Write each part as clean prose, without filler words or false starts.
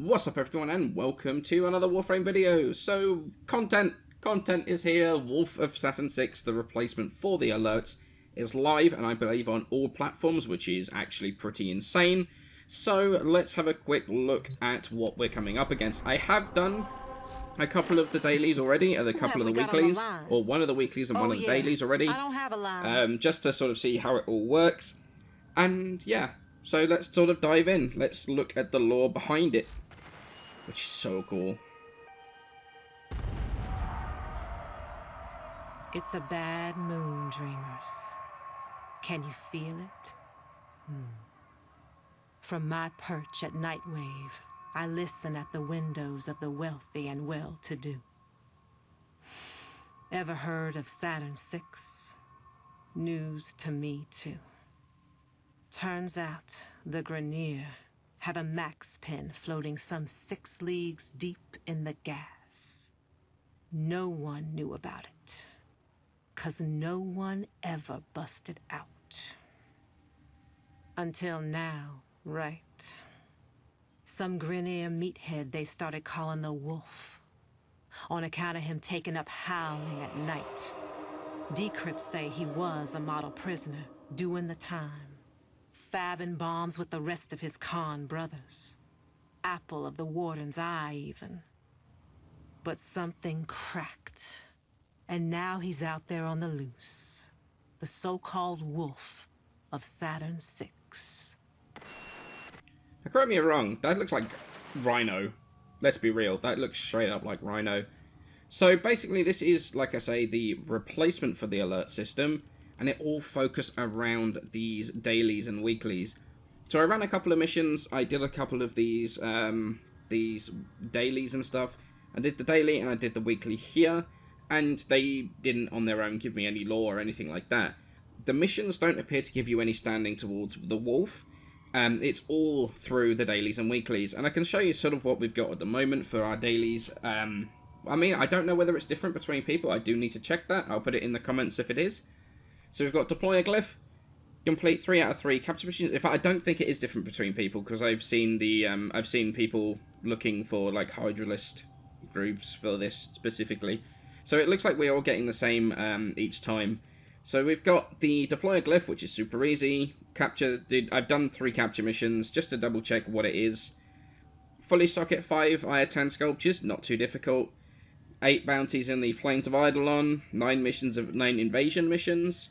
What's up everyone and welcome to another Warframe video. So, content is here. Wolf of Saturn 6, the replacement for the alerts, is live and I believe on all platforms, which is actually pretty insane. So, let's have a quick look at what we're coming up against. I have done a couple of the dailies already, and a couple of the weeklies, or one of the weeklies and one of the dailies already. I don't have a line. Just to sort of see how it all works. And yeah, so let's sort of dive in. Let's look at the lore behind it, which is so cool. It's a bad moon, dreamers. Can you feel it? From my perch at Nightwave, I listen at the windows of the wealthy and well-to-do. Ever heard of Saturn 6? News to me, too. Turns out the Grenier have a max pin floating some 6 leagues deep in the gas. No one knew about it, 'cause no one ever busted out. Until now, right? Some Grenier meathead they started calling the Wolf, on account of him taking up howling at night. Decrypts say he was a model prisoner, doing the time, fabbing bombs with the rest of his Khan brothers. Apple of the Warden's eye, even. But something cracked, and now he's out there on the loose. The so-called Wolf of Saturn 6. Now, correct me if I'm wrong, that looks like Rhino. Let's be real, that looks straight up like Rhino. So basically this is, like I say, the replacement for the alert system, and it all focused around these dailies and weeklies. So I ran a couple of missions, I did a couple of these dailies and stuff. I did the daily and I did the weekly here, and they didn't on their own give me any lore or anything like that. The missions don't appear to give you any standing towards the Wolf. It's all through the dailies and weeklies, and I can show you sort of what we've got at the moment for our dailies. I mean, I don't know whether it's different between people. I do need to check that. I'll put it in the comments if it is. So we've got deploy a glyph, complete 3 out of 3 capture missions. In fact, I don't think it is different between people, because I've seen the I've seen people looking for like Hydrolysed groups for this specifically. So it looks like we're all getting the same each time. So we've got the deploy a glyph, which is super easy. I've done 3 capture missions just to double check what it is. Fully stock at 5 IR-10 sculptures, not too difficult. 8 bounties in the Plains of Eidolon, 9 invasion missions.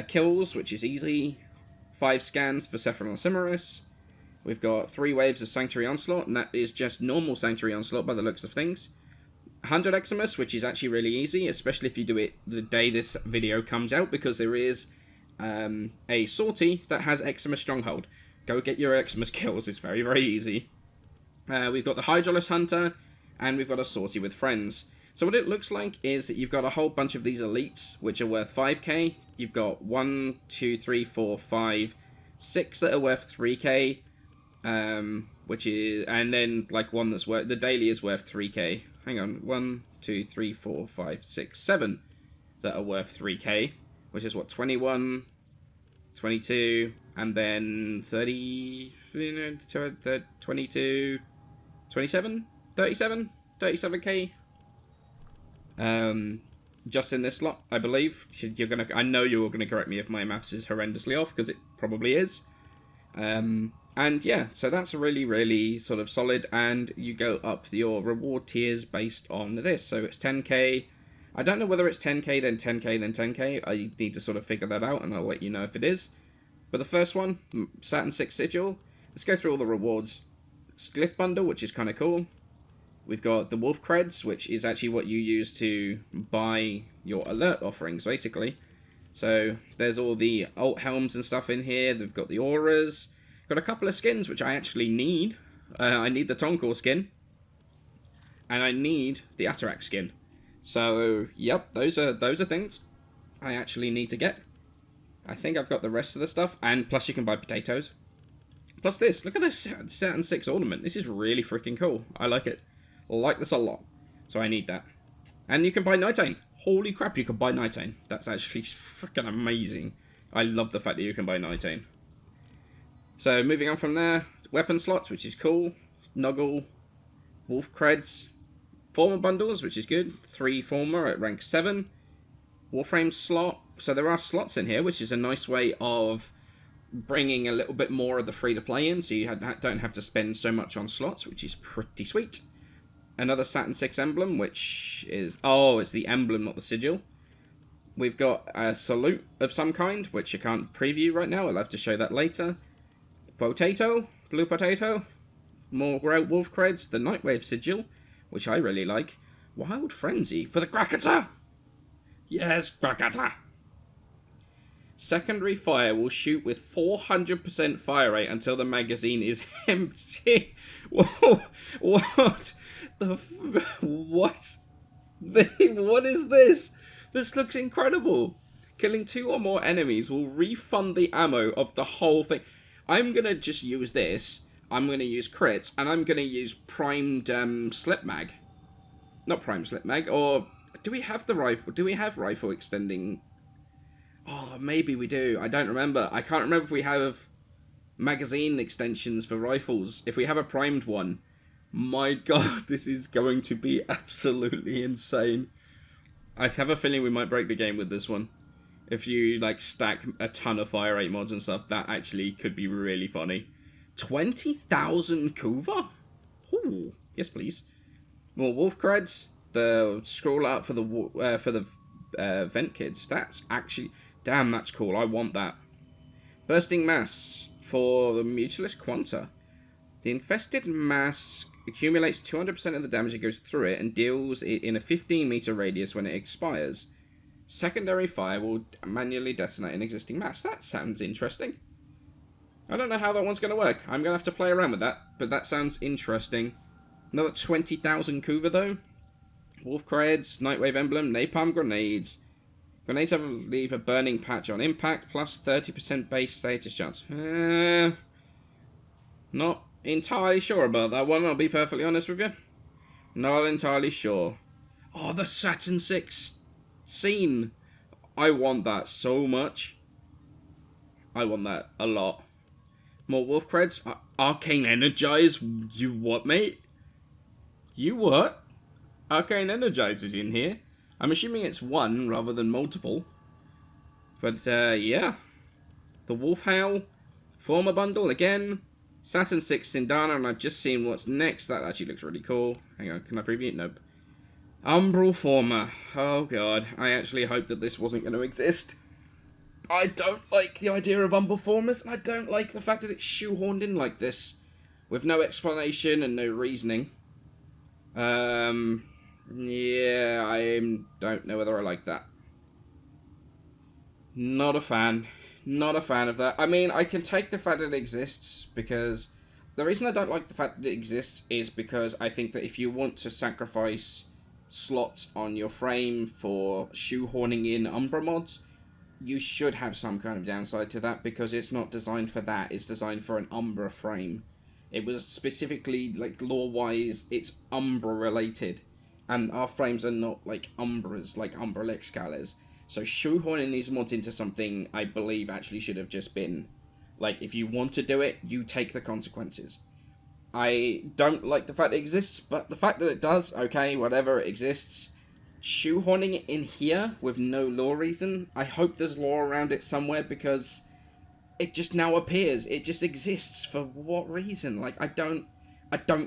Kills, which is easy. 5 scans for Sephiroth and Cimaris. We've got 3 waves of Sanctuary Onslaught, and that is just normal Sanctuary Onslaught by the looks of things. 100 Eximus, which is actually really easy, especially if you do it the day this video comes out, because there is a sortie that has Eximus Stronghold. Go get your Eximus kills, it's very, very easy. We've got the Hydrolysed Hunter, and we've got a sortie with friends. So what it looks like is that you've got a whole bunch of these elites, which are worth 5k. You've got 1, 2, 3, 4, 5, 6 that are worth 3k, which is, and then like one that's worth, the daily is worth 3k. Hang on, 1, 2, 3, 4, 5, 6, 7 that are worth 3k, which is what, 21, 22, and then 30, 22, 27, 37k. Just in this slot, I believe. I know you're gonna correct me if my maths is horrendously off, because it probably is. And yeah, so that's really, really sort of solid, and you go up your reward tiers based on this. So it's 10k. I don't know whether it's 10k, then 10k, then 10k. I need to sort of figure that out, and I'll let you know if it is. But the first one, Saturn 6 Sigil. Let's go through all the rewards. Glyph Bundle, which is kind of cool. We've got the Wolf Creds, which is actually what you use to buy your alert offerings, basically. So there's all the alt helms and stuff in here. They've got the auras. Got a couple of skins, which I actually need. I need the Tonkor skin. And I need the Atarak skin. So, yep, those are things I actually need to get. I think I've got the rest of the stuff. And plus you can buy potatoes. Plus this. Look at this Saturn 6 ornament. This is really freaking cool. I like it. I like this a lot. So I need that. And you can buy Nitane. Holy crap, you can buy Nitane. That's actually freaking amazing. I love the fact that you can buy Nitane. So moving on from there, weapon slots, which is cool. Noggle, Wolf Creds, Former bundles, which is good. 3 Former at rank 7. Warframe slot. So there are slots in here, which is a nice way of bringing a little bit more of the free-to-play in, so you don't have to spend so much on slots, which is pretty sweet. Another Saturn 6 emblem, which is... Oh, it's the emblem, not the sigil. We've got a salute of some kind, which I can't preview right now. I'll have to show that later. Potato. Blue potato. More wolf creds. The Nightwave sigil, which I really like. Wild Frenzy for the Cracketer. Yes, Cracketer. Secondary fire will shoot with 400% fire rate until the magazine is empty. Whoa, what? What? What is this? This looks incredible. Killing 2 or more enemies will refund the ammo of the whole thing. I'm going to just use this. I'm going to use crits, and I'm going to use primed slip mag. Not primed slip mag, or do we have the rifle? Do we have rifle extending? Oh, maybe we do. I don't remember. I can't remember if we have magazine extensions for rifles. If we have a primed one, my god, this is going to be absolutely insane. I have a feeling we might break the game with this one. If you, like, stack a ton of fire rate mods and stuff, that actually could be really funny. 20,000 Kuva? Ooh, yes please. More wolf creds. The scroll art for the vent kids. That's actually... Damn, that's cool. I want that. Bursting Mass for the Mutualist Quanta. The infested mass accumulates 200% of the damage that goes through it and deals it in a 15-meter radius when it expires. Secondary fire will manually detonate an existing mass. That sounds interesting. I don't know how that one's going to work. I'm going to have to play around with that, but that sounds interesting. Another 20,000 Kuva, though. Wolf Creds, Nightwave Emblem, Napalm Grenades. Grenades leave a burning patch on impact, plus 30% base status chance. Not entirely sure about that one, I'll be perfectly honest with you. Not entirely sure. Oh, the Saturn 6 scene. I want that so much. I want that a lot. More Wolf Creds. Arcane Energize. You what, mate? You what? Arcane Energize is in here. I'm assuming it's one rather than multiple. But, yeah. The Wolf Howl. Former bundle again. Saturn 6 Sindana, and I've just seen what's next. That actually looks really cool. Hang on, can I preview it? Nope. Umbral Former. Oh, God. I actually hoped that this wasn't going to exist. I don't like the idea of Umbral Formers, and I don't like the fact that it's shoehorned in like this. With no explanation and no reasoning. Yeah, I don't know whether I like that. Not a fan. Not a fan of that. I mean, I can take the fact that it exists, because... The reason I don't like the fact that it exists is because I think that if you want to sacrifice slots on your frame for shoehorning in Umbra mods, you should have some kind of downside to that, because it's not designed for that. It's designed for an Umbra frame. It was specifically, like, lore-wise, it's Umbra-related. And our frames are not like Umbras, like Umbra Lexcalers. So shoehorning these mods into something, I believe, actually should have just been, like, if you want to do it, you take the consequences. I don't like the fact it exists, but the fact that it does, okay, whatever, it exists. Shoehorning it in here with no lore reason, I hope there's lore around it somewhere, because it just now appears. It just exists. For what reason? Like, I don't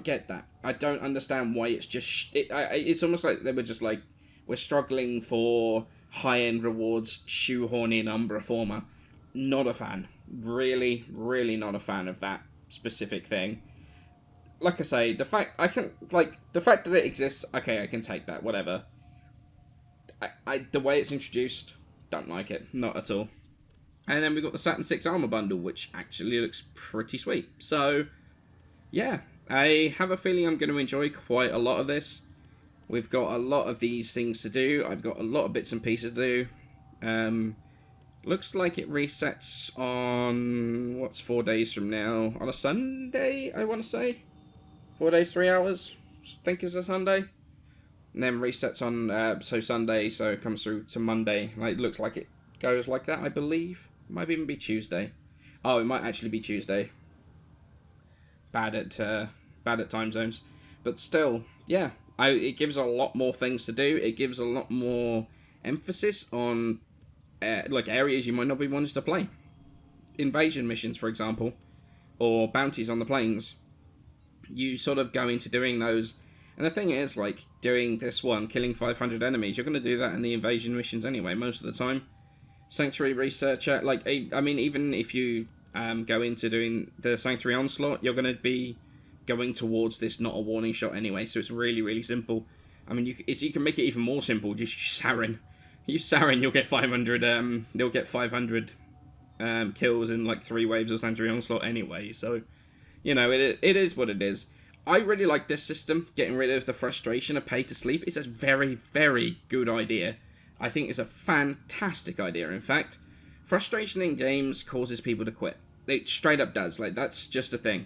get that. I don't understand why it's just... It's almost like they were just like, we're struggling for high-end rewards, shoehorn in Umbra Former. Not a fan. Really, really not a fan of that specific thing. Like I say, the fact that it exists, okay, I can take that, whatever. The way it's introduced, don't like it. Not at all. And then we've got the Saturn 6 Armor Bundle, which actually looks pretty sweet. So, yeah. I have a feeling I'm going to enjoy quite a lot of this. We've got a lot of these things to do. I've got a lot of bits and pieces to do. Looks like it resets on... What's 4 days from now? On a Sunday, I want to say? 4 days, 3 hours? I think it's a Sunday. And then resets on Sunday, so it comes through to Monday. Like, it looks like it goes like that, I believe. It might even be Tuesday. Oh, it might actually be Tuesday. Bad at bad at time zones. But still, yeah, it gives a lot more things to do. It gives a lot more emphasis on like areas you might not be wanting to play. Invasion missions, for example, or bounties on the plains. You sort of go into doing those. And the thing is, like, doing this one, killing 500 enemies, you're going to do that in the invasion missions anyway, most of the time. Sanctuary Researcher, like, I mean, even if you go into doing the Sanctuary Onslaught, you're going to be going towards this not a warning shot anyway, so it's really, really simple. I mean, you can make it even more simple, just use Sarin. Use Sarin, you'll get 500, they'll get 500 kills in, like, 3 waves of Sanctuary Onslaught anyway, so, you know, it is what it is. I really like this system, getting rid of the frustration of pay to sleep. It's a very, very good idea. I think it's a fantastic idea, in fact. Frustration in games causes people to quit. It straight up does, like, that's just a thing.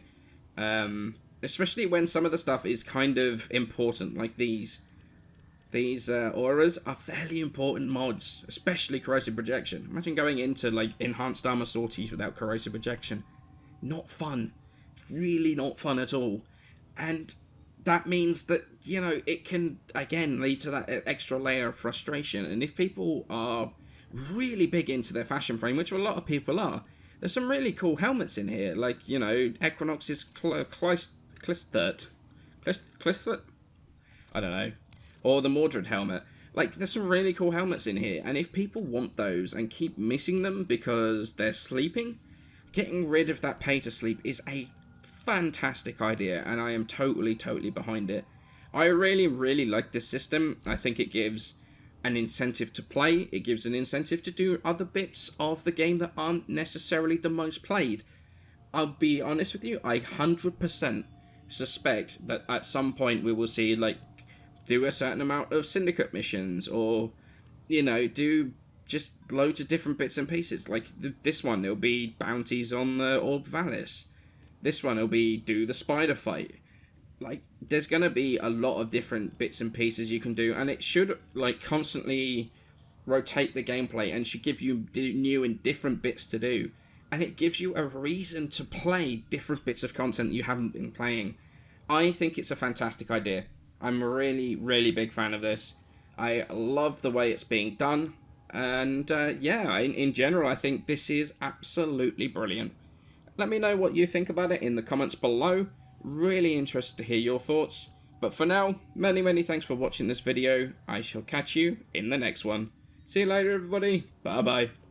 Especially when some of the stuff is kind of important, like these. These auras are fairly important mods, especially corrosive projection. Imagine going into, like, enhanced armor sorties without corrosive projection. Not fun. Really not fun at all. And that means that, you know, it can, again, lead to that extra layer of frustration. And if people are really big into their fashion frame, which a lot of people are, there's some really cool helmets in here. Like, you know, Equinox's Clistert? I don't know. Or the Mordred helmet. Like, there's some really cool helmets in here. And if people want those and keep missing them because they're sleeping, getting rid of that pay to sleep is a fantastic idea, and I am totally behind it. I really like this system. I think it gives an incentive to play. It gives an incentive to do other bits of the game that aren't necessarily the most played. I'll be honest with you, I 100% suspect that at some point we will see, like, do a certain amount of syndicate missions, or, you know, do just loads of different bits and pieces. Like this one, it'll be bounties on the Orb Valis. This one will be do the spider fight. Like, there's going to be a lot of different bits and pieces you can do, and it should, like, constantly rotate the gameplay and should give you new and different bits to do. And it gives you a reason to play different bits of content you haven't been playing. I think it's a fantastic idea. I'm a really big fan of this. I love the way it's being done. And, yeah, in general, I think this is absolutely brilliant. Let me know what you think about it in the comments below. Really interested to hear your thoughts. But for now, many thanks for watching this video. I shall catch you in the next one. See you later, everybody. Bye-bye.